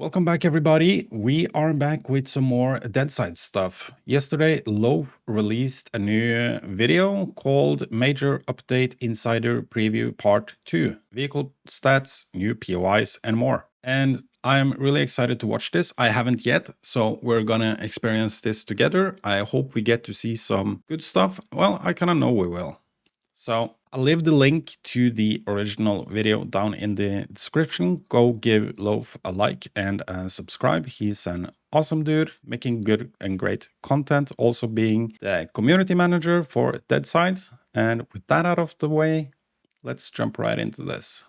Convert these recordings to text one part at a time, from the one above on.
Welcome back, everybody. We are back with some more Deadside stuff. Yesterday, Loaf released a new video called Major Update Insider Preview Part 2. Vehicle stats, new POIs, and more. And I'm really excited to watch this. I haven't yet, so we're gonna experience this together. I hope we get to see some good stuff. Well, I kinda know we will. So I'll leave the link to the original video down in the description. Go give Loaf a like and subscribe. He's an awesome dude making good and great content, also being the community manager for Deadside. And with that out of the way, let's jump right into this.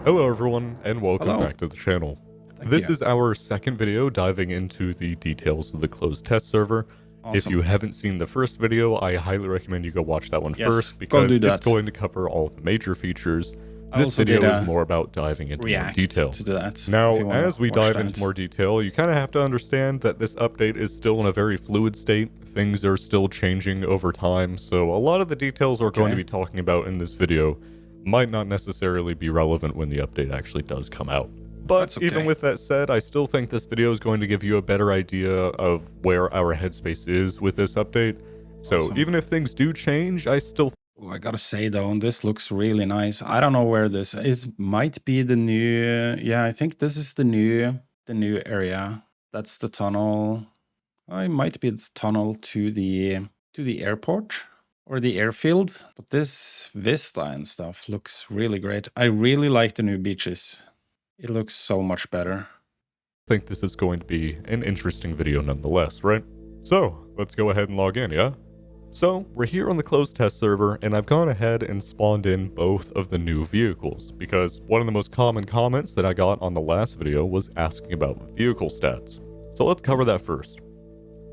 Hello everyone, and welcome back to the channel. This is our second video diving into the details of the closed test server. Awesome. If you haven't seen the first video, I highly recommend you go watch that one first, because it's going to cover all of the major features. This video is more about diving into more detail. Now, as we dive into more detail, you kind of have to understand that this update is still in a very fluid state. Things are still changing over time, so a lot of the details we're going to be talking about in this video might not necessarily be relevant when the update actually does come out. But even with that said, I still think this video is going to give you a better idea of where our headspace is with this update. So even if things do change, I still... I gotta say though, this looks really nice. I don't know where this... It might be the new... Yeah, I think this is the new area. That's the tunnel. It might be the tunnel to the airport or the airfield. But this vista and stuff looks really great. I really like the new beaches. It looks so much better. I think this is going to be an interesting video nonetheless, right? So, let's go ahead and log in, yeah? So, we're here on the closed test server, and I've gone ahead and spawned in both of the new vehicles, because one of the most common comments that I got on the last video was asking about vehicle stats. So let's cover that first.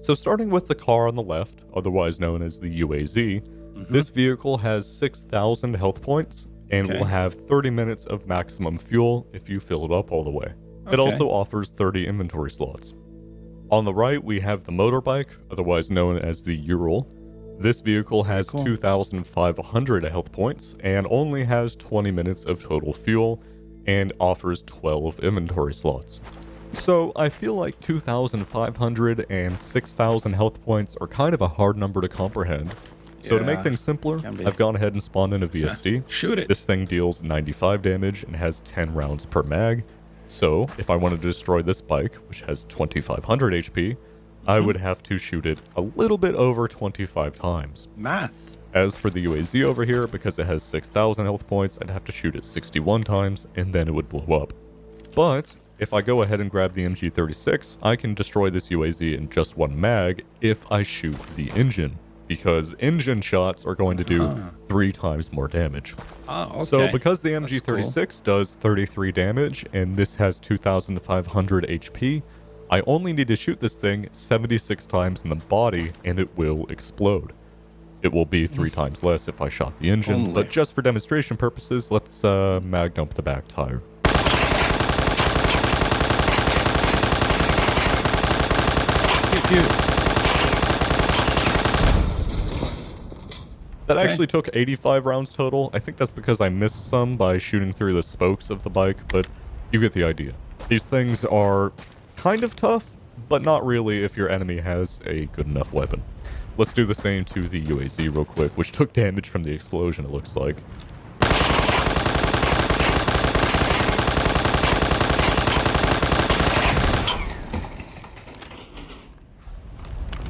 So starting with the car on the left, otherwise known as the UAZ, this vehicle has 6,000 health points, and will have 30 minutes of maximum fuel if you fill it up all the way. It also offers 30 inventory slots. On the right, we have the motorbike, otherwise known as the Ural. This vehicle has 2,500 health points and only has 20 minutes of total fuel and offers 12 inventory slots. So I feel like 2,500 and 6,000 health points are kind of a hard number to comprehend. So to make things simpler, I've gone ahead and spawned in a VSD. Shoot it. This thing deals 95 damage and has 10 rounds per mag. So if I wanted to destroy this bike, which has 2,500 HP, I would have to shoot it a little bit over 25 times. Math. As for the UAZ over here, because it has 6,000 health points, I'd have to shoot it 61 times, and then it would blow up. But if I go ahead and grab the MG36, I can destroy this UAZ in just one mag if I shoot the engine, because engine shots are going to do 3 times more damage. So because the MG36 does 33 damage and this has 2,500 HP, I only need to shoot this thing 76 times in the body and it will explode. It will be 3 times less if I shot the engine, but just for demonstration purposes, let's mag dump the back tire. That actually took 85 rounds total. I think that's because I missed some by shooting through the spokes of the bike, but you get the idea. These things are kind of tough, but not really if your enemy has a good enough weapon. Let's do the same to the UAZ real quick, which took damage from the explosion, it looks like.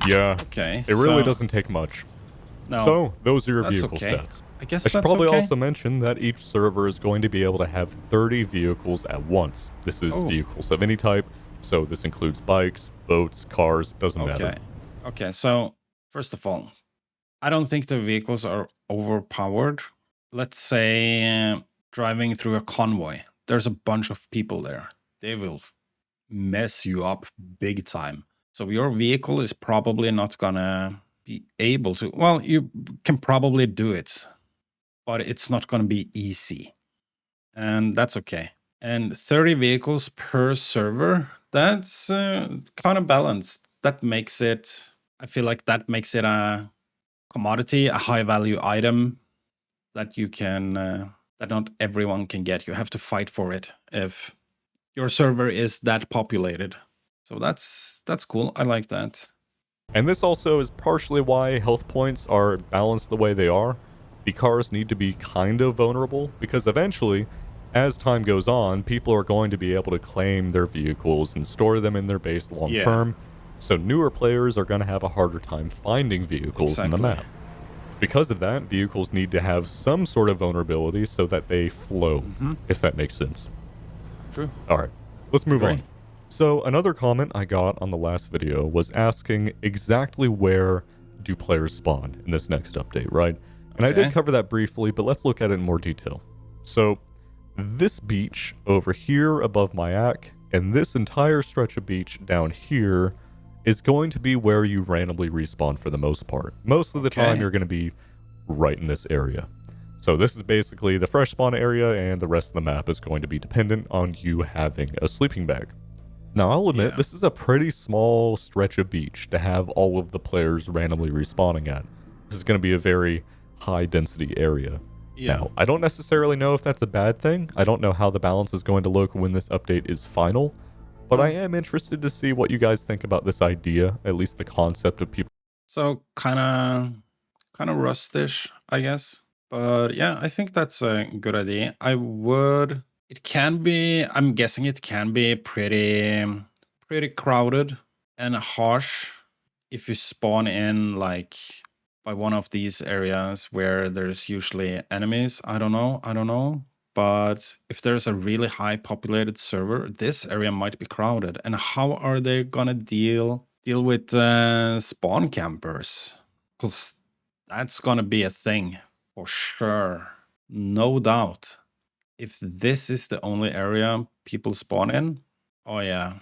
Yeah, it really doesn't take much. So, those are your vehicle stats. I should probably also mention that each server is going to be able to have 30 vehicles at once. This is vehicles of any type, so this includes bikes, boats, cars, doesn't matter. Okay, so first of all, I don't think the vehicles are overpowered. Let's say driving through a convoy. There's a bunch of people there. They will mess you up big time. So your vehicle is probably not gonna be able to, well, you can probably do it, but it's not going to be easy, and that's okay. And 30 vehicles per server, that's kind of balanced. That makes it, I feel like that makes it a commodity, a high value item that you can that not everyone can get. You have to fight for it if your server is that populated. So that's cool. I like that. And this also is partially why health points are balanced the way they are. The cars need to be kind of vulnerable, because eventually, as time goes on, people are going to be able to claim their vehicles and store them in their base long term. So newer players are going to have a harder time finding vehicles in the map. Because of that, vehicles need to have some sort of vulnerability so that they flow, if that makes sense. True. Alright, let's move on. So another comment I got on the last video was asking exactly where do players spawn in this next update, right? And I did cover that briefly, but let's look at it in more detail. So this beach over here above Mayak and this entire stretch of beach down here is going to be where you randomly respawn for the most part. Most of the time you're going to be right in this area. So this is basically the fresh spawn area, and the rest of the map is going to be dependent on you having a sleeping bag. Now, I'll admit, this is a pretty small stretch of beach to have all of the players randomly respawning at. This is going to be a very high-density area. Now, I don't necessarily know if that's a bad thing. I don't know how the balance is going to look when this update is final. But I am interested to see what you guys think about this idea, at least the concept of people. So kind of rustish, I guess. But yeah, I think that's a good idea. It can be, I'm guessing it can be pretty crowded and harsh if you spawn in like by one of these areas where there's usually enemies. I don't know. But if there's a really high populated server, this area might be crowded. And how are they gonna deal with spawn campers? Because that's gonna be a thing for sure, no doubt. If this is the only area people spawn in, oh yeah.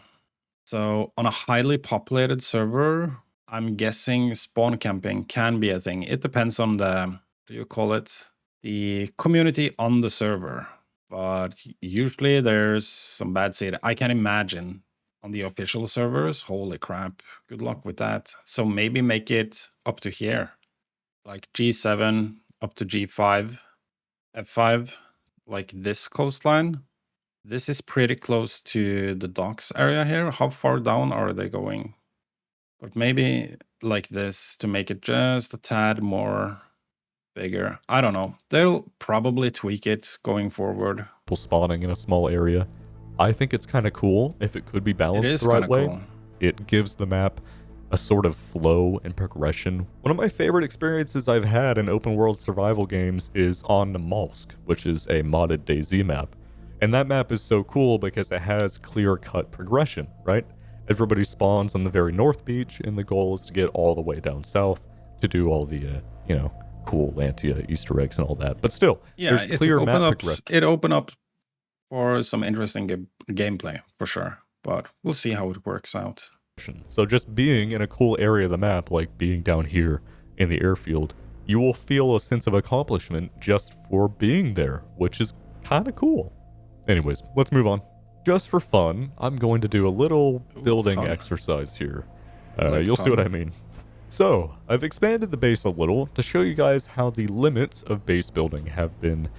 So on a highly populated server, I'm guessing spawn camping can be a thing. It depends on the, the community on the server. But usually there's some bad seed. I can imagine on the official servers, holy crap, good luck with that. So maybe make it up to here, like G7 up to G5, F5, like this coastline. This is pretty close to the docks area here. How far down are they going? But maybe like this to make it just a tad more bigger. I don't know. They'll probably tweak it going forward. People spawning in a small area. I think it's kind of cool if it could be balanced the right way. Cool. It gives the map a sort of flow and progression. One of my favorite experiences I've had in open world survival games is on Namalsk, which is a modded DayZ map. And that map is so cool because it has clear-cut progression, right? Everybody spawns on the very north beach, and the goal is to get all the way down south to do all the, cool Lantia Easter eggs and all that. But still, there's clear map progression. It opened up for some interesting gameplay, for sure. But we'll see how it works out. So just being in a cool area of the map, like being down here in the airfield, you will feel a sense of accomplishment just for being there, which is kind of cool. Anyways, let's move on. Just for fun, I'm going to do a little building exercise here. You'll see what I mean. So, I've expanded the base a little to show you guys how the limits of base building have been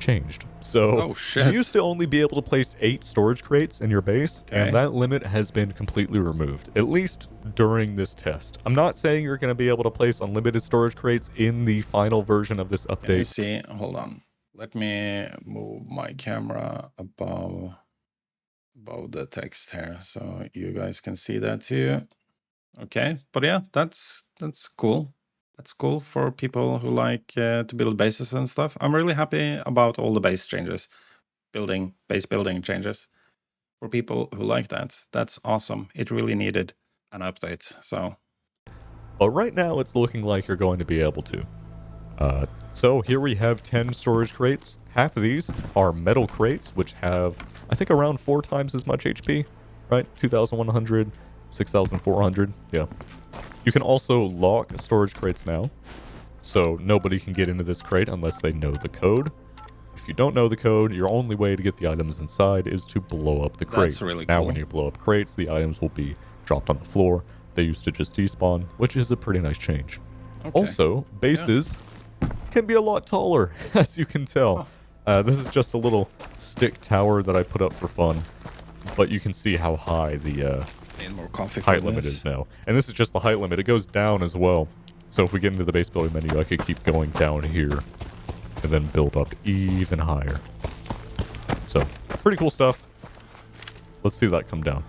changed. So, you used to only be able to place 8 storage crates in your base, and that limit has been completely removed, at least during this test. I'm not saying you're going to be able to place unlimited storage crates in the final version of this update. Can you see? Hold on. Let me move my camera above the text here so you guys can see that too. Okay, but yeah, that's cool. That's cool for people who like to build bases and stuff. I'm really happy about all the base changes, base building changes for people who like that. That's awesome. It really needed an update. So, but right now it's looking like you're going to be able to. So here we have 10 storage crates. Half of these are metal crates, which have, I think, around 4 times as much HP, right? 2,100, 6,400, yeah. You can also lock storage crates now, so nobody can get into this crate unless they know the code. If you don't know the code, your only way to get the items inside is to blow up the crate. That's really cool. Now, cool. when you blow up crates, the items will be dropped on the floor. They used to just despawn, which is a pretty nice change. Okay. Also, bases can be a lot taller, as you can tell. This is just a little stick tower that I put up for fun, but you can see how high the Need more coffee for height limit this. is now. And this is just the height limit. It goes down as well. So if we get into the base building menu, I could keep going down here and then build up even higher. So, pretty cool stuff. Let's see that come down.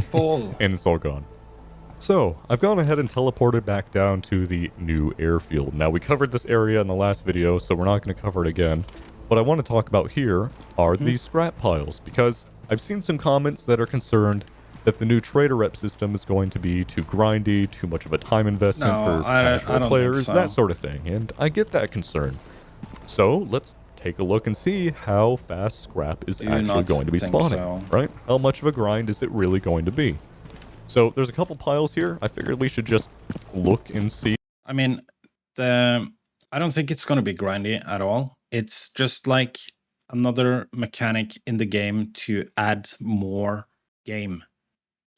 Fall. And it's all gone. So, I've gone ahead and teleported back down to the new airfield. Now, we covered this area in the last video, so we're not going to cover it again. What I want to talk about here are these scrap piles, because I've seen some comments that are concerned that the new trader rep system is going to be too grindy, too much of a time investment for casual players, that sort of thing. And I get that concern. So, let's take a look and see how fast scrap is actually going to be spawning, right? How much of a grind is it really going to be? So there's a couple piles here. I figured we should just look and see. I mean, I don't think it's going to be grindy at all. It's just like another mechanic in the game to add more game.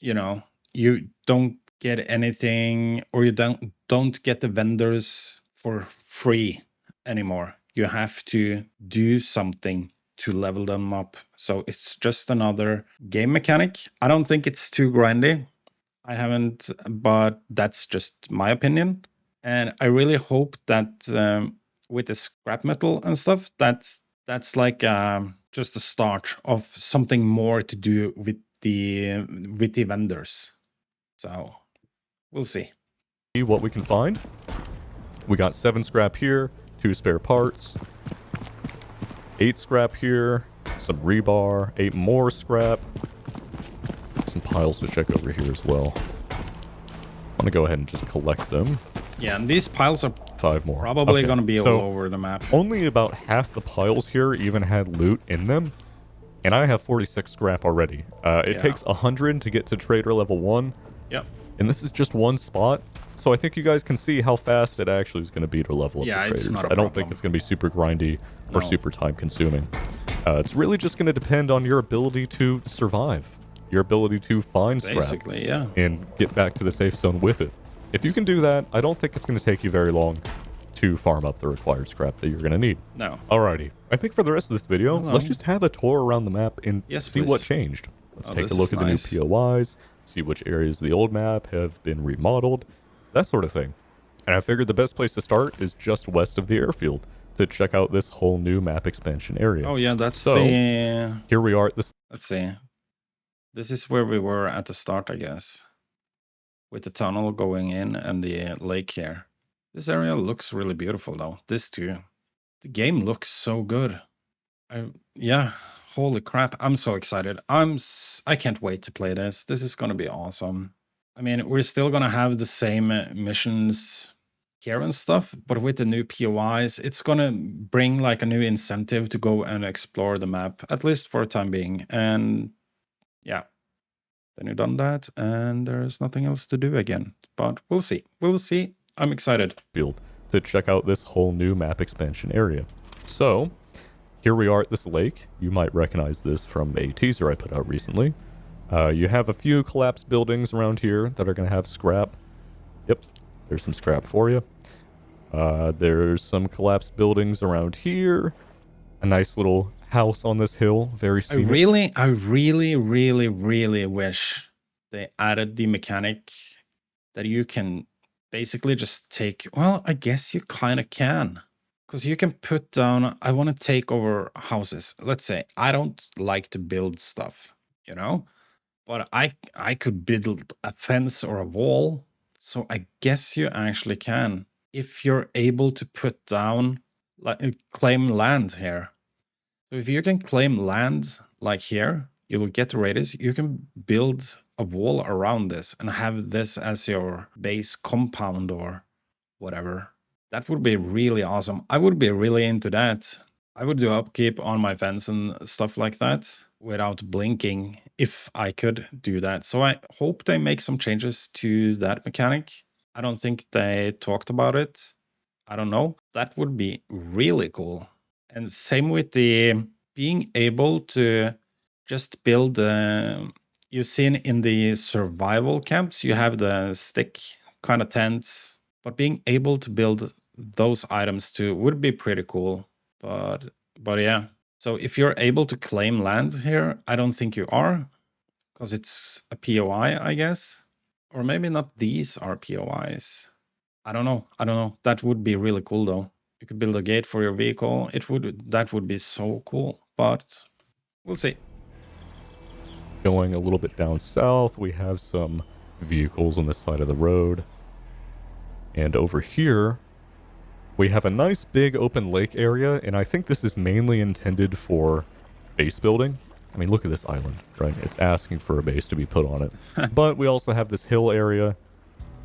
You know, you don't get anything, or you don't get the vendors for free anymore. You have to do something to level them up. So it's just another game mechanic. I don't think it's too grindy. I haven't, but that's just my opinion. And I really hope that with the scrap metal and stuff, that's like just the start of something more to do with the vendors. So we'll see. What we can find. We got 7 scrap here, 2 spare parts, 8 scrap here, some rebar, 8 more scrap. Some piles to check over here as well. I'm gonna go ahead and just collect them. Yeah, and these piles are 5 more. Probably gonna be all over the map. Only about half the piles here even had loot in them, and I have 46 scrap already. It takes 100 to get to trader level 1. Yep. And this is just one spot, so I think you guys can see how fast it actually is going to be to level up the traders. It's not a I don't problem. think it's going to be super grindy or super time consuming. It's really just going to depend on your ability to survive. Your ability to find scrap and get back to the safe zone with it. If you can do that, I don't think it's going to take you very long to farm up the required scrap that you're going to need. No. Alrighty. I think for the rest of this video, let's just have a tour around the map and see what changed. Let's take a look at the new POIs, see which areas of the old map have been remodeled, that sort of thing. And I figured the best place to start is just west of the airfield to check out this whole new map expansion area. Oh yeah, that's here we are at this. Let's see. This is where we were at the start, I guess. With the tunnel going in and the lake here. This area looks really beautiful though. This too. The game looks so good. Yeah, holy crap. I'm so excited. I can't wait to play this. This is going to be awesome. I mean, we're still going to have the same missions here and stuff, but with the new POIs, it's going to bring like a new incentive to go and explore the map, at least for a time being. And yeah, then you've done that and there's nothing else to do again. But we'll see. We'll see. I'm excited. Field to check out this whole new map expansion area. So, here we are at this lake. You might recognize this from a teaser I put out recently. You have a few collapsed buildings around here that are going to have scrap. Yep, there's some scrap for you. There's some collapsed buildings around here. A nice little house on this hill, very scenic. I really wish they added the mechanic that you can basically just take, well, I guess you kind of can. Because you can put down, I want to take over houses. Let's say, I don't like to build stuff, you know? But I could build a fence or a wall. So I guess you actually can. If you're able to put down, like, claim land here. So if you can claim land like here, you'll get the radius. You can build a wall around this and have this as your base compound or whatever. That would be really awesome. I would be really into that. I would do upkeep on my fence and stuff like that without blinking if I could do that. So I hope they make some changes to that mechanic. I don't think they talked about it. I don't know. That would be really cool. And same with the being able to just build, you've seen in the survival camps, you have the stick kind of tents, but being able to build those items too would be pretty cool. But yeah. So if you're able to claim land here, I don't think you are, because it's a POI, I guess. Or maybe not these are POIs. I don't know. That would be really cool though. You could build a gate for your vehicle. That would be so cool. But we'll see. Going a little bit down south, we have some vehicles on the side of the road. And over here, we have a nice big open lake area, and I think this is mainly intended for base building. I mean, look at this island, right? It's asking for a base to be put on it. But we also have this hill area,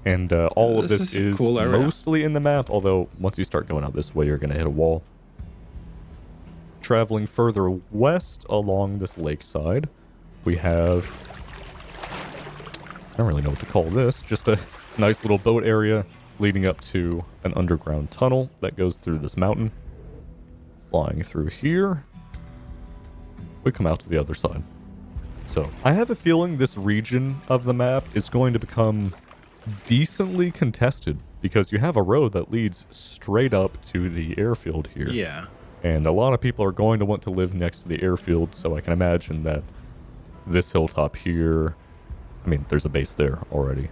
and all of this is cool mostly in the map, although once you start going out this way, you're going to hit a wall. Traveling further west along this lakeside, we have, I don't really know what to call this, just a nice little boat area leading up to an underground tunnel that goes through this mountain. Flying through here, we come out to the other side. So I have a feeling this region of the map is going to become decently contested because you have a road that leads straight up to the airfield here. Yeah. And a lot of people are going to want to live next to the airfield, so I can imagine that this hilltop here, I mean, there's a base there already.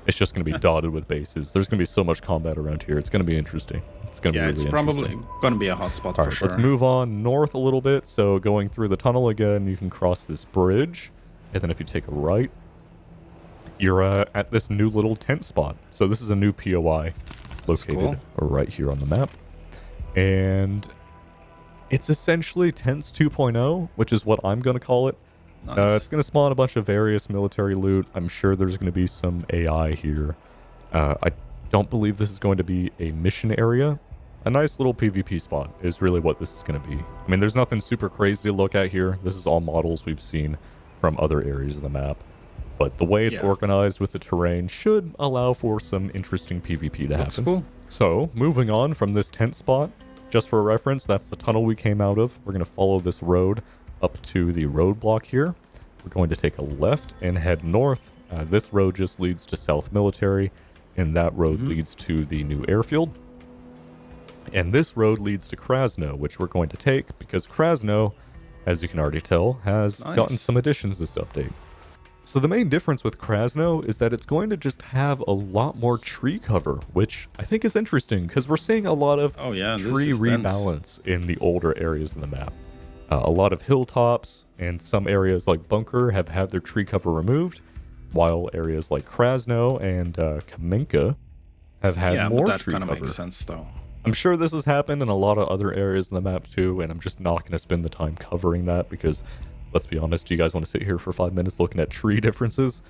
It's just going to be dotted with bases. There's going to be so much combat around here. It's going to be interesting. It's going to be really interesting. Yeah, it's probably going to be a hotspot for sure. Let's move on north a little bit. So going through the tunnel again, you can cross this bridge. And then if you take a right, you're at this new little tent spot. So this is a new POI located right here on the map. And it's essentially Tents 2.0, which is what I'm going to call it. Nice. It's going to spawn a bunch of various military loot. I'm sure there's going to be some AI here. I don't believe this is going to be a mission area. A nice little PvP spot is really what this is going to be. I mean, there's nothing super crazy to look at here. This is all models we've seen from other areas of the map. But the way it's organized with the terrain should allow for some interesting PvP to happen. Cool. So, moving on from this tent spot, just for a reference, that's the tunnel we came out of. We're going to follow this road up to the roadblock here. We're going to take a left and head north. This road just leads to South Military, and that road leads to the new airfield. And this road leads to Krasno, which we're going to take because Krasno, as you can already tell, has gotten some additions this update. So the main difference with Krasno is that it's going to just have a lot more tree cover, which I think is interesting because we're seeing a lot of tree rebalance in the older areas of the map. A lot of hilltops and some areas like Bunker have had their tree cover removed, while areas like Krasno and Kamenka have had more tree cover. Yeah, that kind of makes sense though. I'm sure this has happened in a lot of other areas in the map too, and I'm just not going to spend the time covering that because, let's be honest, do you guys want to sit here for 5 minutes looking at tree differences?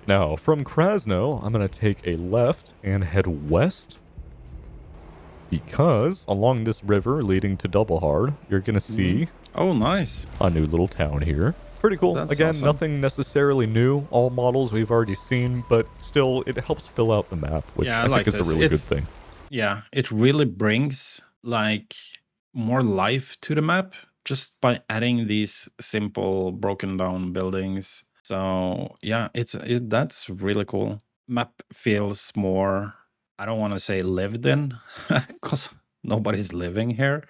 Now, from Krasno, I'm going to take a left and head west because along this river leading to Doublehard, you're going to see a new little town here. Pretty cool. That's Again, awesome. Nothing necessarily new. All models we've already seen, but still, it helps fill out the map, which I think is a really good thing. Yeah, it really brings like more life to the map just by adding these simple broken down buildings. So yeah, that's really cool. Map feels more, I don't want to say lived in because nobody's living here,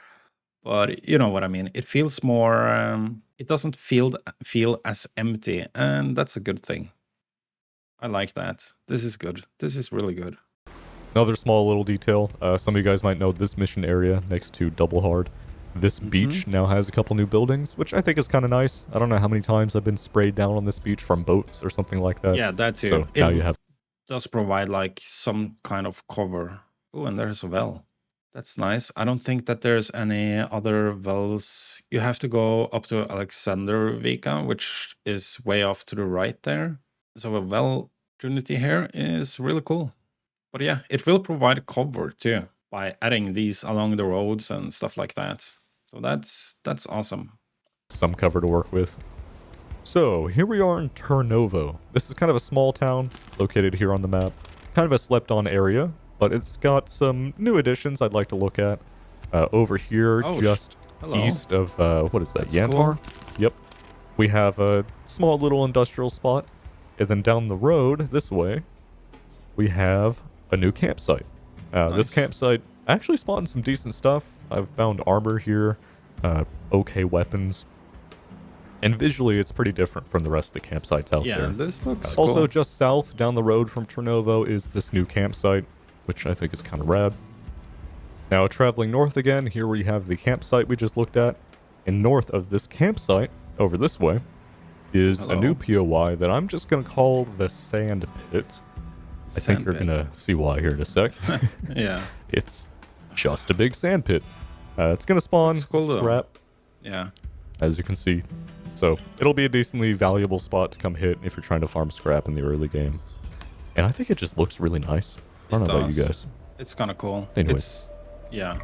but you know what I mean. It feels more, it doesn't feel as empty, and that's a good thing. I like that. This is good. This is really good. Another small little detail. Some of you guys might know this mission area next to Doublehard. This beach now has a couple new buildings, which I think is kind of nice. I don't know how many times I've been sprayed down on this beach from boats or something like that. Yeah, that too. So now you have. Does provide like some kind of cover. Oh, and there's a well. That's nice. I don't think that there's any other wells. You have to go up to Alexander Vika, which is way off to the right there. So a well opportunity here is really cool. But yeah, it will provide cover too by adding these along the roads and stuff like that. So that's awesome. Some cover to work with. So here we are in Turnovo. This is kind of a small town located here on the map. Kind of a slept-on area, but it's got some new additions I'd like to look at. Over here, just east of, what is that, Yantar? Cool. Yep. We have a small little industrial spot. And then down the road, this way, we have a new campsite. This campsite actually spotting some decent stuff. I've found armor here, okay weapons, and visually it's pretty different from the rest of the campsites out there. Yeah, this looks Also, cool. just south down the road from Turnovo is this new campsite, which I think is kind of rad. Now, traveling north again, here we have the campsite we just looked at, and north of this campsite, over this way, is a new POI that I'm just going to call the Sand Pit. I think you're going to see why here in a sec. Yeah. It's just a big sand pit. It's going to spawn scrap, yeah, as you can see. So it'll be a decently valuable spot to come hit if you're trying to farm scrap in the early game. And I think it just looks really nice. I don't know about you guys. It's kind of cool. Anyway. Yeah.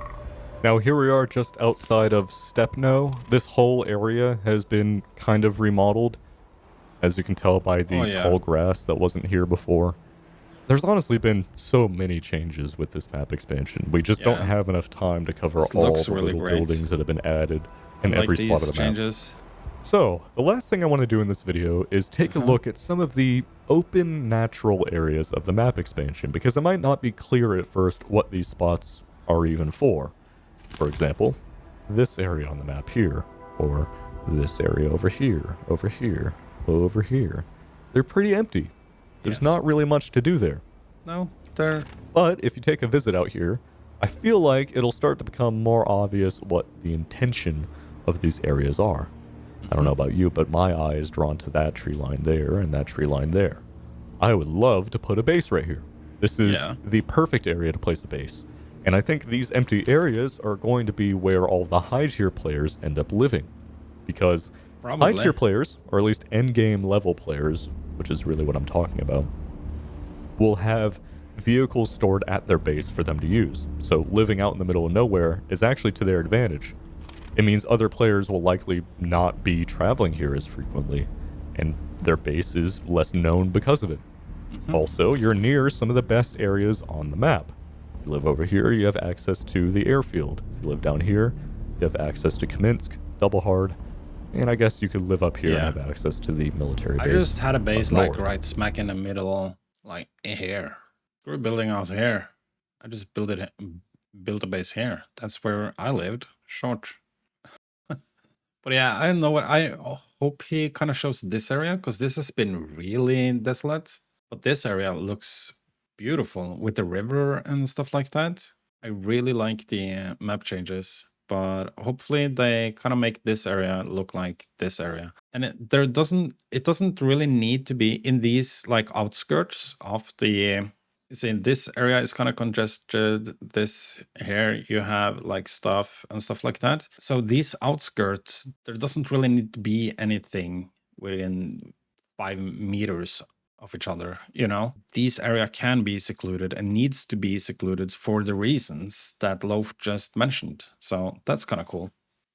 Now here we are just outside of Stepno. This whole area has been kind of remodeled, as you can tell by the tall grass that wasn't here before. There's honestly been so many changes with this map expansion. We just don't have enough time to cover all the little buildings that have been added in every spot of the map. So, the last thing I want to do in this video is take a look at some of the open natural areas of the map expansion, because it might not be clear at first what these spots are even for. For example, this area on the map here, or this area over here, over here, over here. They're pretty empty. There's not really much to do there. No, they're... But if you take a visit out here, I feel like it'll start to become more obvious what the intention of these areas are. I don't know about you, but my eye is drawn to that tree line there and that tree line there. I would love to put a base right here. This is the perfect area to place a base. And I think these empty areas are going to be where all the high tier players end up living. Because high tier players, or at least end game level players, which is really what I'm talking about, will have vehicles stored at their base for them to use. So living out in the middle of nowhere is actually to their advantage. It means other players will likely not be traveling here as frequently, and their base is less known because of it. Also, you're near some of the best areas on the map. If you live over here, you have access to the airfield. If you live down here, you have access to Kaminsk, Double Hard, and I guess you could live up here and have access to the military base. I just had a base like right smack in the middle, like here. We're building out here. I just built a base here. That's where I lived. Short. But yeah, I know what I hope he kind of shows this area, because this has been really desolate. But this area looks beautiful with the river and stuff like that. I really like the map changes, but hopefully they kind of make this area look like this area. And it doesn't really need to be in these like outskirts of the... You see, this area is kind of congested. This here, you have like stuff and stuff like that. So these outskirts, there doesn't really need to be anything within 5 meters of each other, you know? These area can be secluded and needs to be secluded for the reasons that Loaf just mentioned. So that's kind of cool.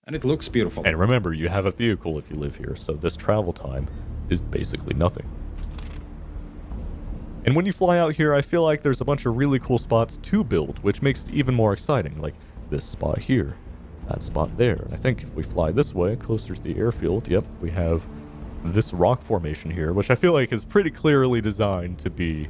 And it looks beautiful. And remember, you have a vehicle if you live here, so this travel time is basically nothing. And when you fly out here, I feel like there's a bunch of really cool spots to build, which makes it even more exciting, like this spot here, that spot there. And I think if we fly this way, closer to the airfield, yep, we have this rock formation here, which I feel like is pretty clearly designed to be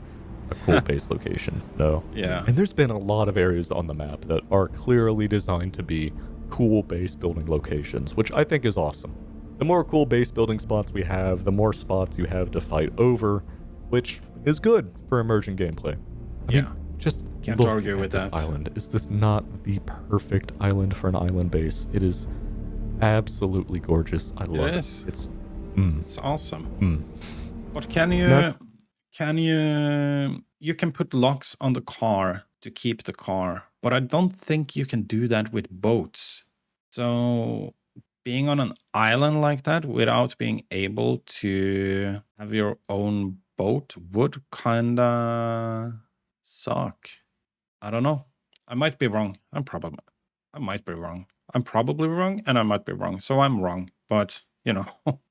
a cool base location. No? Yeah. And there's been a lot of areas on the map that are clearly designed to be cool base building locations, which I think is awesome. The more cool base building spots we have, the more spots you have to fight over, which is good for emerging gameplay. I mean, just can't look argue at with this that island. Is this not the perfect island for an island base? It is absolutely gorgeous. I love it. It's awesome. But you can put locks on the car to keep the car, but I don't think you can do that with boats. So being on an island like that without being able to have your own boat would kinda suck. I don't know. I might be wrong. I might be wrong. I'm probably wrong, and I might be wrong. So I'm wrong. But, you know,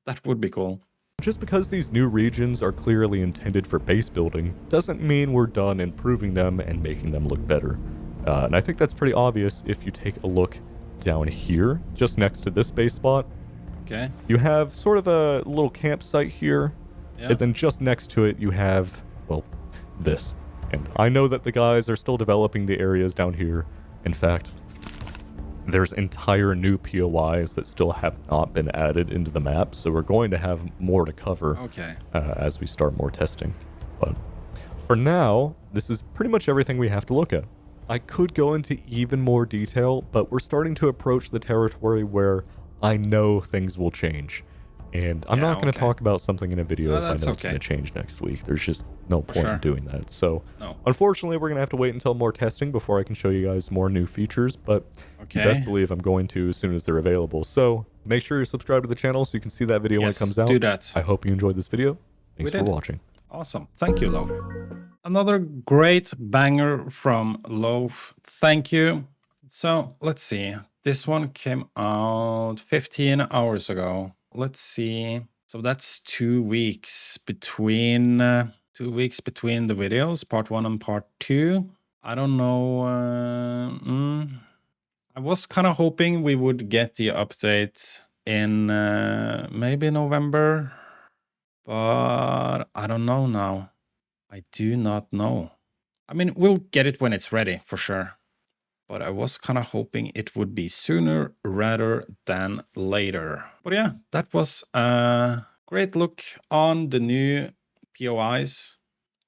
that would be cool. Just because these new regions are clearly intended for base building doesn't mean we're done improving them and making them look better. And I think that's pretty obvious if you take a look down here, just next to this base spot. Okay. You have sort of a little campsite here. And then just next to it, you have, well, this. And I know that the guys are still developing the areas down here. In fact, there's entire new POIs that still have not been added into the map, so we're going to have more to cover as we start more testing. But for now, this is pretty much everything we have to look at. I could go into even more detail, but we're starting to approach the territory where I know things will change. And I'm not going to talk about something in a video if I know it's going to change next week. There's just no point in doing that. So, unfortunately, we're going to have to wait until more testing before I can show you guys more new features. But you best believe I'm going to as soon as they're available. So, make sure you're subscribed to the channel so you can see that video when it comes out. Do that. I hope you enjoyed this video. Thanks for watching. Awesome. Thank you, Loaf. Another great banger from Loaf. Thank you. So, let's see. This one came out 15 hours ago. Let's see. So that's 2 weeks between 2 weeks between the videos, part 1 and part 2. I don't know. I was kind of hoping we would get the update in maybe November, but I don't know now. I do not know. I mean, we'll get it when it's ready for sure. But I was kind of hoping it would be sooner rather than later. But yeah, that was a great look on the new POIs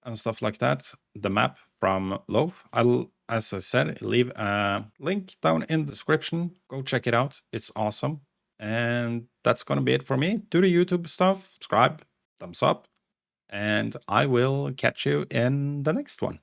and stuff like that. The map from Loaf. I'll, as I said, leave a link down in the description. Go check it out. It's awesome. And that's going to be it for me. Do the YouTube stuff. Subscribe. Thumbs up. And I will catch you in the next one.